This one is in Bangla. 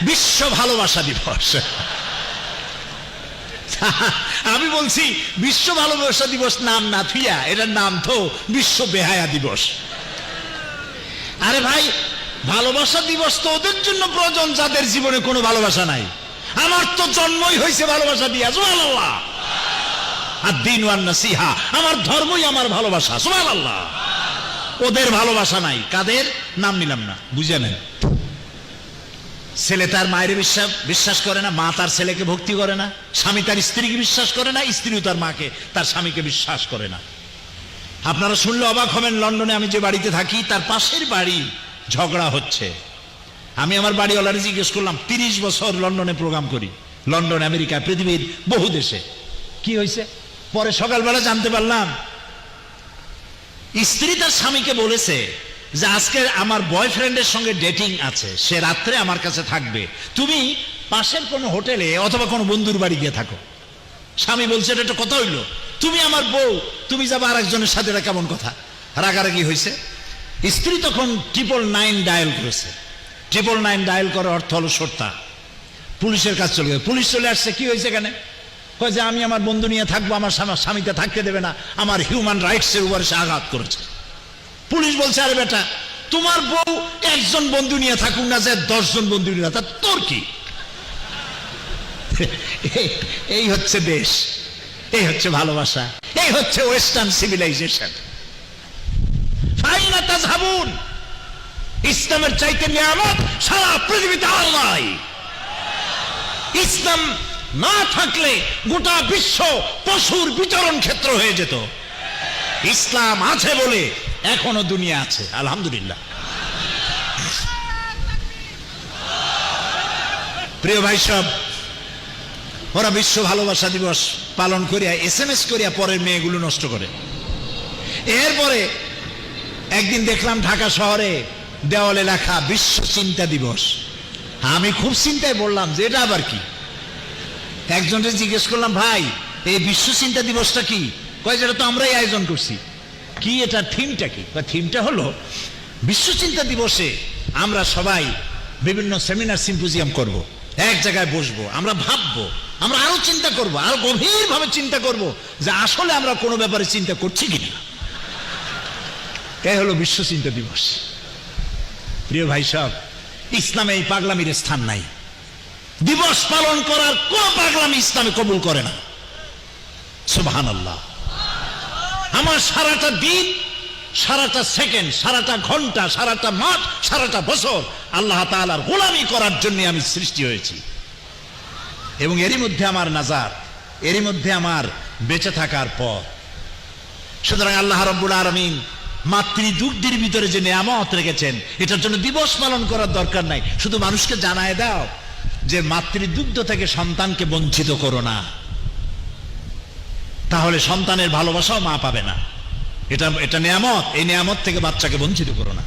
বিশ্ব ভালোবাসা দিবস। আমি বলছি বিশ্ব ভালোবাসা দিবস নাম না থুইয়া এটার নাম তো বিশ্ব বেহায়া দিবস। আরে ভাই, ভালোবাসা দিবস তো ওদের জন্য প্রয়োজন যাদের জীবনে কোনো ভালোবাসা নাই। আমার তো জন্মই হয়েছে ভালোবাসা দিয়া, সুবহানাল্লাহ। আর দ্বীন ওয়ান নাসিহা, আমার ধর্মই আমার ভালোবাসা, সুবহানাল্লাহ। ওদের ভালোবাসা নাই। কাদের নাম নিলাম না, বুঝে নেন। ছেলে তার মায়ের বিশ্বাস করে না, মা তার ছেলেকে ভক্তি করে না, স্বামী তার স্ত্রীকে বিশ্বাস করে না, স্ত্রীও তার মাকে তার স্বামীকে বিশ্বাস করে না। আপনারা শুনলে অবাক হবেন, লন্ডনে আমি যে বাড়িতে থাকি তার পাশের বাড়ি ঝগড়া হচ্ছে। আমি আমার বাড়িওয়ালারে জিজ্ঞেস করলাম, 30 বছর লন্ডনে প্রোগ্রাম করি, লন্ডন, আমেরিকা, পৃথিবীর বহু দেশে, কি হয়েছে? পরে সকালবেলা জানতে পারলাম স্ত্রী তার স্বামীকে বলেছে যে আজকে আমার বয়ফ্রেন্ডের সঙ্গে ডেটিং আছে, সে রাত্রে আমার কাছে থাকবে, তুমি পাশের কোনো হোটেলে অথবা কোনো বন্ধুর বাড়ি গিয়ে থাকো। স্বামী বলছে এটা একটা কথা হইলো, তুমি আমার বউ, তুমি যাবে আর একজনের সাথে, এটা কেমন কথা? রাগারাগি হয়েছে। স্ত্রী তখন 999 ডায়াল করেছে। 999 ডায়াল করার অর্থ হলো সর্তা। পুলিশের কাছে চলে গেছে। পুলিশ চলে আসছে। কি হয়েছে এখানে? কয় যে আমি আমার বন্ধু নিয়ে থাকবো, আমার স্বামীকে থাকতে দেবে না, আমার হিউম্যান রাইটসের উপরে সে আঘাত করেছে। পুলিশ বলছে, আরে বেটা, তোমার বউ একজন বন্ধু নিয়ে থাকুক না, যে 10 জন বন্ধু নিয়ে, তা তোর কি? এই হচ্ছে দেশ, এই হচ্ছে ভালোবাসা, এই হচ্ছে ওয়েস্টার্ন সিভিলাইজেশন। ফাইনা তাযহাবুন, ইসলামের চাইতে নিয়ামত সারা পৃথিবীতে আর নাই। ইসলাম না থাকলে গোটা বিশ্ব পশুর বিচরণ ক্ষেত্র হয়ে যেত। ইসলাম আছে বলে এখনো দুনিয়া আছে, আলহামদুলিল্লাহ। প্রিয় ভাই সব, ওরা বিশ্ব ভালোবাসা দিবস পালন করিয়া SMS করিয়া পরের মেয়েগুলো নষ্ট করে। এরপরে একদিন দেখলাম ঢাকা শহরে দেওয়ালে লেখা বিশ্ব চিন্তা দিবস। আমি খুব চিন্তায় বললাম যে এটা আবার কি। একজনকে জিজ্ঞেস করলাম, ভাই এই বিশ্ব চিন্তা দিবসটা কি? কয় যেটা তো আমরাই আয়োজন করছি। কি এটা, থিমটা কি? থিমটা হলো বিশ্ব চিন্তা দিবসে আমরা সবাই বিভিন্ন সেমিনার সিম্পোজিয়াম করব, এক জায়গায় বসবো, আমরা ভাববো, আমরা আরো চিন্তা করব, আরো গভীরভাবে চিন্তা করব যে আসলে আমরা কোনো ব্যাপারে চিন্তা করছি কিনা। এই হলো বিশ্ব চিন্তা দিবস। প্রিয় ভাই সব, ইসলামে এই পাগলামির স্থান নাই। দিবস পালন করার কোন পাগলামি ইসলামে কবুল করে না। সুবহানাল্লাহ। আমার সারাটা দিন, সারাটা সেকেন্ড, সারাটা ঘন্টা, সারাটা মাস, সারাটা বছর আল্লাহ তাআলার গোলামি করার জন্য আমি সৃষ্টি হয়েছি, এবং এরই মধ্যে আমার নাজাত, এরই মধ্যে আমার বেঁচে থাকার পর। সুতরাং আল্লাহ রাব্বুল আলামিন মাতৃদুগ্ধের ভিতরে যে নিয়ামত রেখেছেন, এটার জন্য দিবস পালন করার দরকার নাই। শুধু মানুষকে জানায় দাও যে মাতৃদুগ্ধ থেকে সন্তানকে বঞ্চিত করো না, তাহলে সন্তানের ভালোবাসাও মা পাবে না। এটা নিয়ামত, এই নিয়ামত থেকে বাচ্চাকে বঞ্চিত করো না।